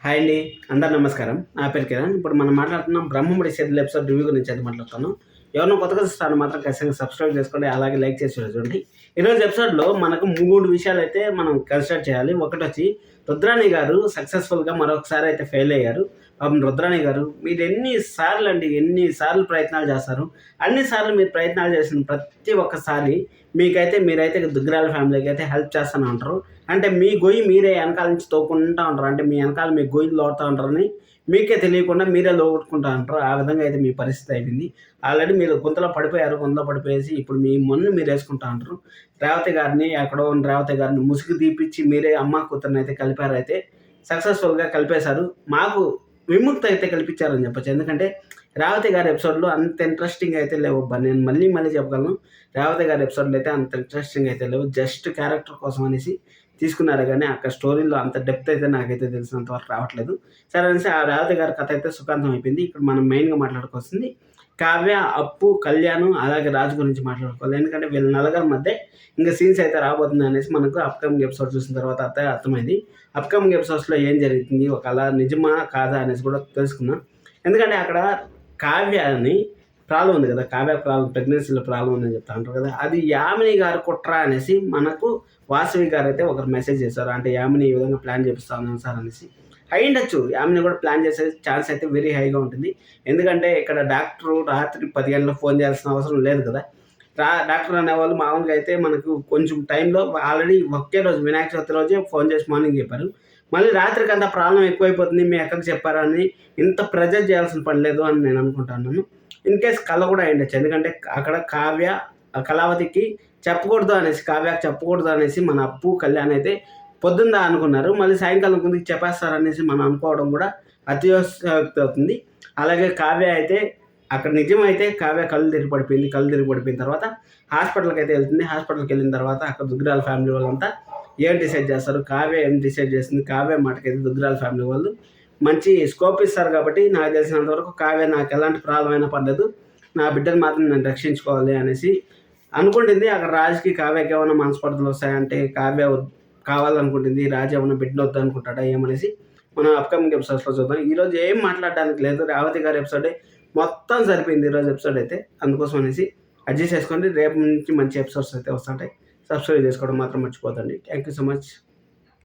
Hi అండి. అందరు నమస్కారం. నా పేరు కిరణ్. ఇప్పుడు మనం మాట్లాడుతున్నాం 'బ్రహ్మముడి సీరియల్' ఎపిసోడ్ రివ్యూ గురించి అయితే మాట్లాడుతాను. ఎవరైనా కొత్తగా చూస్తారో మాత్రం ఖచ్చితంగా సబ్స్క్రైబ్ చేసుకోండి. అలాగే లైక్ చేసి చూడండి. ఈరోజు ఎపిసోడ్‌లో మనకు 3 విషయాలైతే మనం కన్సిడర్ చేయాలి. ఒకటొచ్చి రుద్రాణి గారు సక్సెస్‌ఫుల్‌గా మరొకసారి అయితే ఫెయిల్ అయ్యారు. పాపం రుద్రాణి గారు మీరు ఎన్ని సార్లు ప్రయత్నాలు చేస్తారు. అన్ని సార్లు మీరు ప్రయత్నాలు చేసిన ప్రతి ఒక్కసారి మీరైతే దుగ్గరాల ఫ్యామిలీకి అయితే హెల్ప్ చేస్తూనే ఉంటారు. అంటే మీ గొయ్యి మీరే వెనకాల నుంచి తోకుంటా ఉంటారు. అంటే మీ వెనకాల మీ గొయ్యిలు లోడుతూ ఉంటారని మీకే తెలియకుండా మీరే లోగొట్టుకుంటా ఉంటారు. ఆ విధంగా అయితే మీ పరిస్థితి అయిపోయింది. ఆల్రెడీ మీరు గుంతలో పడిపోయారు. గుంతలో పడిపోయేసి ఇప్పుడు మీ మొన్ను మీరు వేసుకుంటా ఉంటారు. ఎక్కడో ఉన్న రేవతి గారిని ముసుగు తీపిచ్చి మీరే అమ్మ కూతుర్ని అయితే కలిపారైతే సక్సెస్ఫుల్‌గా కలిపేశారు. మాకు విముక్తి అయితే కల్పించారని చెప్పొచ్చు. ఎందుకంటే రేవతి గారి ఎపిసోడ్‌లో అంత ఇంట్రెస్టింగ్ అయితే లేవబ్బా. నేను మళ్ళీ చెప్పగలను. రేవతి గారి ఎపిసోడ్‌లో అయితే అంత ఇంట్రెస్టింగ్ అయితే లేవు. జస్ట్ క్యారెక్టర్ కోసం అనేసి తీసుకున్నారే గానీ అక్కడ స్టోరీలో అంత డెప్త్ అయితే నాకైతే తెలిసినంత వరకు రావట్లేదు. సరే అనేసి ఆ రేవతి గారి కథ అయితే సుఖాంతం అయిపోయింది. ఇప్పుడు మనం మెయిన్‌గా మాట్లాడుకోవాల్సింది కావ్య, అప్పు, కళ్యాణ్ అలాగే రాజు గురించి మాట్లాడుకోవాలి. ఎందుకంటే వీళ్ళ నలుగురి మధ్య ఇంకా సీన్స్ అయితే రాబోతుంది అనేసి మనకు అప్‌కమింగ్ ఎపిసోడ్ చూసిన తర్వాత అర్థమైంది. అప్‌కమింగ్ ఎపిసోడ్స్‌లో ఏం జరుగుతుంది, ఒకవేళ నిజమా కాదా అనేసి కూడా తెలుసుకుందాం. ఎందుకంటే అక్కడ కావ్యని ప్రాబ్లం ఉంది కదా, కావ్య ప్రాబ్లం ప్రెగ్నెన్సీలో ప్రాబ్లం ఉందని చెప్తా ఉంటారు కదా, అది యామిని గారు కుట్ర అనేసి మనకు వాసవి గారు అయితే ఒకరు మెసేజ్ చేశారు. అంటే యామిని ఈ విధంగా ప్లాన్ చేపిస్తా ఉన్నాను సార్ అనేసి. అయ్యుండొచ్చు, యామిని కూడా ప్లాన్ చేసే ఛాన్స్ అయితే వెరీ హైగా ఉంటుంది. ఎందుకంటే ఇక్కడ డాక్టరు రాత్రి 10 గంటలకు ఫోన్ చేయాల్సిన అవసరం లేదు కదా. డాక్టర్ అనేవాళ్ళు మామూలుగా అయితే మనకు కొంచెం టైంలో ఆల్రెడీ ఒకే రోజు వినాయక చవితి రోజే ఫోన్ చేసి మార్నింగ్ చెప్పారు. మళ్ళీ రాత్రికి అంతా ప్రాబ్లం ఎక్కువైపోతుంది, మీ అక్కకి చెప్పారని ఇంత ప్రెజర్ చేయాల్సిన పని లేదు అని నేను అనుకుంటున్నాను. ఇన్ కేస్ కళ కూడా అయ్యుండొచ్చు. ఎందుకంటే అక్కడ కళావతికి కావ్యకి చెప్పకూడదు అనేసి మన అప్పు, కళ్యాణ్ అయితే పొద్దుందా అనుకున్నారు. మళ్ళీ సాయంకాలం కొందికి చెప్పేస్తారనేసి మనం అనుకోవడం కూడా అతిశయోక్తి అవుతుంది. అలాగే కావ్య అయితే అక్కడ నిజమైతే కావ్య కళ్ళు తిరిగి పడిపోయిన తర్వాత హాస్పిటల్కి అయితే వెళ్తుంది. హాస్పిటల్కి వెళ్ళిన తర్వాత అక్కడ దుగ్గరాల ఫ్యామిలీ వాళ్ళంతా ఏం డిసైడ్ చేస్తారు, కావ్య ఏం డిసైడ్ చేస్తుంది, కావ్య మాటకైతే దుగ్గరాల ఫ్యామిలీ వాళ్ళు మంచి స్కోప్ ఇస్తారు. కాబట్టి నాకు తెలిసినంత వరకు కావ్య నాకు ఎలాంటి ప్రాబ్లం అయినా పర్లేదు, నా బిడ్డను మాత్రం నేను రక్షించుకోవాలి అనేసి అనుకుంటుంది. అక్కడ రాజుకి కావ్యకి ఏమైనా మనస్పర్ధలు వస్తాయంటే కావ్య కావాలనుకుంటుంది, రాజు ఏమైనా బిడ్డను వద్దనుకుంటాడా ఏమనేసి మనం అప్‌కమింగ్ ఎపిసోడ్స్‌లో చూద్దాం. ఈరోజు ఏం మాట్లాడడానికి లేదు. రేవతి గారి ఎపిసోడే మొత్తం సరిపోయింది ఈరోజు ఎపిసోడ్ అయితే. అందుకోసం అనేసి అడ్జస్ట్ చేసుకోండి. రేపు నుంచి మంచి ఎపిసోడ్స్ అయితే వస్తుంటాయి. సబ్స్క్రైబ్ చేసుకోవడం మాత్రం మర్చిపోకండి. Thank you so much.